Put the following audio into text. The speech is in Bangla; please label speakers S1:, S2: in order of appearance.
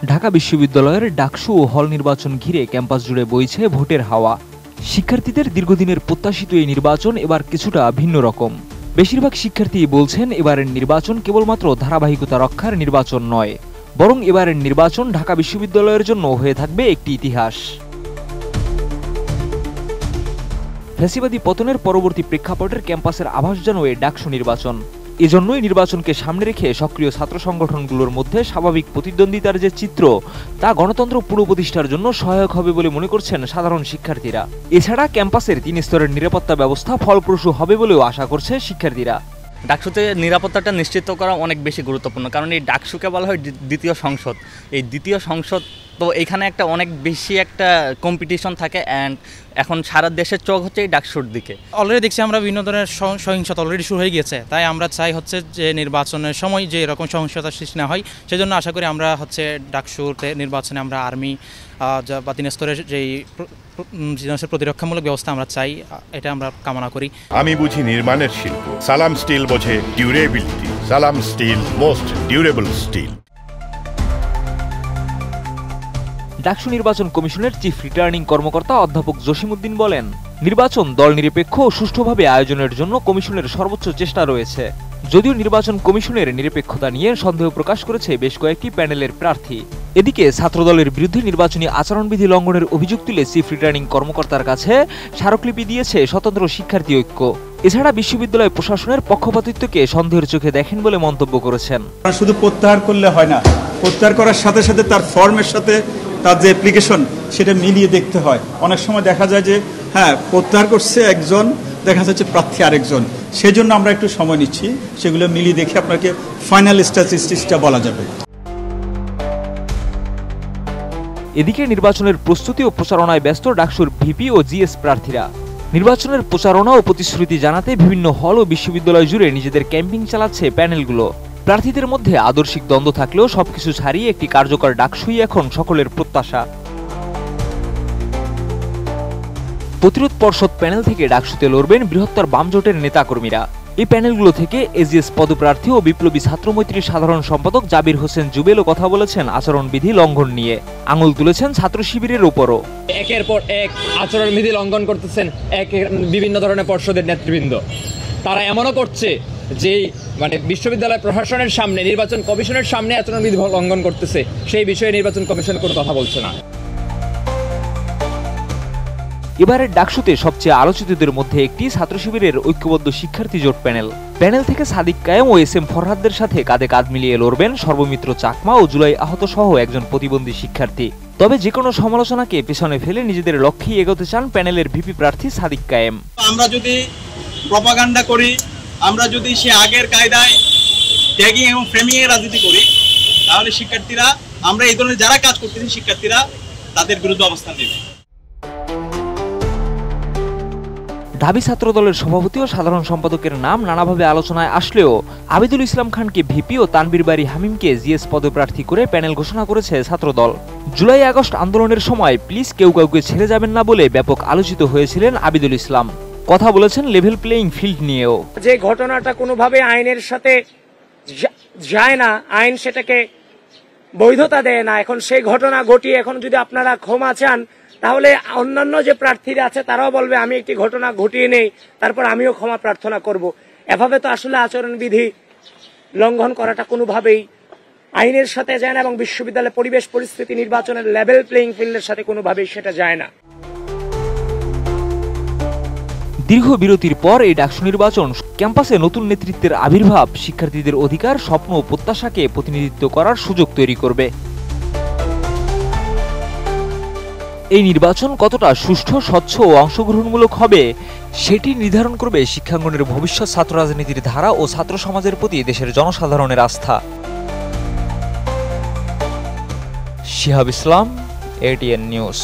S1: ঢাকা বিশ্ববিদ্যালয়ের ডাকসু ও হল নির্বাচন ঘিরে ক্যাম্পাস জুড়ে বইছে ভোটের হাওয়া। শিক্ষার্থীদের দীর্ঘদিনের প্রত্যাশিত এই নির্বাচন এবার কিছুটা ভিন্ন রকম। বেশিরভাগ শিক্ষার্থী বলছেন এবারের নির্বাচন কেবলমাত্র ধারাবাহিকতা রক্ষার নির্বাচন নয়, বরং এবারের নির্বাচন ঢাকা বিশ্ববিদ্যালয়ের জন্য হয়ে থাকবে একটি ইতিহাস। ফ্যাসিবাদী পতনের পরবর্তী প্রেক্ষাপটের ক্যাম্পাসের আভাস যেন এই ডাকসু নির্বাচন। এজন্যই নির্বাচনকে সামনে রেখে সক্রিয় ছাত্র সংগঠনগুলোর মধ্যে স্বাভাবিক প্রতিদ্বন্দ্বিতার যে চিত্র, তা গণতন্ত্র পুনঃপ্রতিষ্ঠার জন্য সহায়ক হবে বলে মনে করছেন সাধারণ শিক্ষার্থীরা। এছাড়া ক্যাম্পাসের 3 স্তরের নিরাপত্তা ব্যবস্থা ফলপ্রসূ হবে বলেও আশা করছে শিক্ষার্থীরা।
S2: ডাকসুতে নিরাপত্তাটা নিশ্চিত করা অনেক বেশি গুরুত্বপূর্ণ, কারণ এই ডাকসুকে বলা হয় দ্বিতীয় সংসদ। এই দ্বিতীয় সংসদ তো এখানে একটা অনেক বেশি একটা কম্পিটিশন থাকে, অ্যান্ড এখন সারা দেশের চোখ হচ্ছে এই ডাকসুর দিকে।
S3: অলরেডি দেখছি আমরা বিভিন্ন ধরনের সহিংসতা অলরেডি শুরু হয়ে গিয়েছে, তাই আমরা চাই হচ্ছে যে নির্বাচনের সময় যে এরকম সহিংসতার সৃষ্টি না হয়, সেজন্য আশা করি আমরা হচ্ছে ডাকসুতে নির্বাচনে আমরা আর্মি বা 3 স্তরের যেই প্রতিরক্ষামূলক ব্যবস্থা আমরা চাই, এটা আমরা কামনা করি।
S4: আমি বুঝি নির্মাণের শিল্প, সালাম স্টিল বোঝে durability. Salam steel, most durable steel.
S1: DUCSU নির্বাচন কমিশনের চিফ রিটার্নিং কর্মকর্তা অধ্যাপক জসিমউদ্দিন বলেন, নির্বাচন দল নিরপেক্ষ ও সুষ্ঠুভাবে আয়োজনের জন্য কমিশনের সর্বোচ্চ চেষ্টা রয়েছে। যদিও নির্বাচন কমিশনের নিরপেক্ষতা নিয়ে সন্দেহ প্রকাশ করেছে বেশ কয়েকটি প্যানেলের প্রার্থী। এদিকে ছাত্রদলের বিরুদ্ধে নির্বাচনী আচরণবিধি লঙ্ঘনের অভিযোগ তুলে চিফ রিটার্নিং কর্মকর্তার কাছে স্মারকলিপি দিয়েছে স্বতন্ত্র শিক্ষার্থী ঐক্য। এছাড়া বিশ্ববিদ্যালয় প্রশাসনের পক্ষপাতিত্বকে সন্দেহের চোখে দেখেন বলে মন্তব্য করেছেন।
S5: শুধু প্রত্যাহার করলে হয় না, প্রত্যাহার করার সাথে সাথে তার ফর্মের সাথে তার যে অ্যাপ্লিকেশন সেটা মিলিয়ে দেখতে হয়। অনেক সময় দেখা যায় যে হ্যাঁ প্রত্যাহার করছে একজন, দেখা যাচ্ছে প্রার্থী আরেকজন। সেই জন্য আমরা একটু সময় নিচ্ছি, সেগুলো মিলিয়ে দেখে আপনাকে ফাইনাল স্ট্যাটিস্টিক্সটা বলা যাবে।
S1: এদিকে নির্বাচনের প্রস্তুতি ও প্রচারণায় ব্যস্ত ডাকসুর ভিপি ও জিএস প্রার্থীরা। নির্বাচনের প্রচারণা ও প্রতিশ্রুতি জানাতে বিভিন্ন হল ও বিশ্ববিদ্যালয় জুড়ে নিজেদের ক্যাম্পিং চালাচ্ছে প্যানেলগুলো। প্রার্থীদের মধ্যে আদর্শিক দ্বন্দ্ব থাকলেও সবকিছু ছাড়িয়ে একটি কার্যকর ডাকসুই এখন সকলের প্রত্যাশা। প্রতিরোধ পর্ষদ প্যানেল থেকে ডাকসুতে লড়বেন বৃহত্তর বাম জোটের নেতাকর্মীরা। এই প্যানেলগুলো থেকে এজিএস পদপ্রার্থী ও বিপ্লবী ছাত্রমৈত্রীর সাধারণ সম্পাদক জাবির হোসেন জুবেলও কথা বলেছেন আচরণবিধি লঙ্ঘন নিয়ে। আঙুল তুলেছেন ছাত্র শিবিরের উপরও।
S6: একের পর এক আচরণবিধি লঙ্ঘন করতেছেন বিভিন্ন ধরনের পর্ষদের নেতৃবৃন্দ। তারা এমনও করছে যে বিশ্ববিদ্যালয় প্রশাসনের সামনে, নির্বাচন কমিশনের সামনে আচরণবিধি লঙ্ঘন করতেছে, সেই বিষয়ে নির্বাচন কমিশন কোনো কথা বলছে না।
S1: এবারের ডাকসুতে সবচেয়ে আলোচিতদের মধ্যে একটি ছাত্র শিবিরের ঐক্যবদ্ধ শিক্ষার্থী জোট প্যানেল থেকে সাদিক কায়েম ও এস এম ফরহাদদের সাথে কাঁধে কাঁধ মিলিয়ে লড়বেন সর্বমিত্র চাকমা ও জুলাই আহত সহ একজন প্রতিবন্ধী শিক্ষার্থী। তবে যে কোনো সমালোচনাকে পেছনে ফেলে নিজেদের লক্ষ্যেই এগোতে চান প্যানেলের ভিপি প্রার্থী সাদিক কায়েম।
S7: আমরা যদি প্রপাগান্ডা করি, আমরা যদি সে আগের কায়দায় ট্যাগিং এবং ফ্রেমিং এর রাজনীতি করি, তাহলে শিক্ষার্থীরা, আমরা এই ধরনের যারা কাজ করতেছি শিক্ষার্থীরা তাদের বিরুদ্ধে অবস্থান নেবে।
S1: ঢাবি ছাত্রদলের সভাপতি ও সাধারণ সম্পাদকের নাম নানাভাবে আলোচনায় আসলেও আবিদুল ইসলাম খানকে ভিপি ও তানবীর বারী হামিমকে জিএস পদপ্রার্থী করে প্যানেল ঘোষণা করেছে ছাত্রদল। জুলাই আগস্ট আন্দোলনের সময় প্লিজ কেউ কাউকে ছেড়ে যাবেন না বলে ব্যাপক আলোচিত হয়েছিলেন আবিদুল ইসলাম। কথা বলেছেন লেভেল প্লেইং ফিল্ড নিয়েও।
S8: যে ঘটনাটা কোনোভাবে আইনের সাথে যায় না, আইন সেটাকে বৈধতা দেয় না, এখন সেই ঘটনা ঘটিয়ে এখন যদি আপনারা ক্ষমা চান, তাহলে অন্যান্য যে প্রার্থীরা আছে তারাও বলবে আমি একটি ঘটনা ঘটিয়ে নেই, তারপর আমিও ক্ষমা প্রার্থনা করব। এভাবে তো আসলে আচরণবিধি লঙ্ঘন করাটা কোনোভাবেই আইনের সাথে যায় না এবং বিশ্ববিদ্যালয়ের পরিবেশ পরিস্থিতি, নির্বাচনের লেভেল প্লেইং ফিল্ডের সাথে কোনোভাবেই সেটা যায় না।
S1: দীর্ঘ বিরতির পর এই ডাকসু নির্বাচন ক্যাম্পাসে নতুন নেতৃত্বের আবির্ভাব শিক্ষার্থীদের অধিকার, স্বপ্ন ও প্রত্যাশাকে প্রতিনিধিত্ব করার সুযোগ তৈরি করবে। এই নির্বাচন কতটা সুষ্ঠু, স্বচ্ছ ও অংশগ্রহণমূলক হবে সেটি নির্ধারণ করবে শিক্ষাঙ্গনের ভবিষ্যৎ ছাত্র রাজনীতির ধারা ও ছাত্র সমাজের প্রতি দেশের জনসাধারণের আস্থা। শিহাব ইসলাম, এটিএন নিউজ।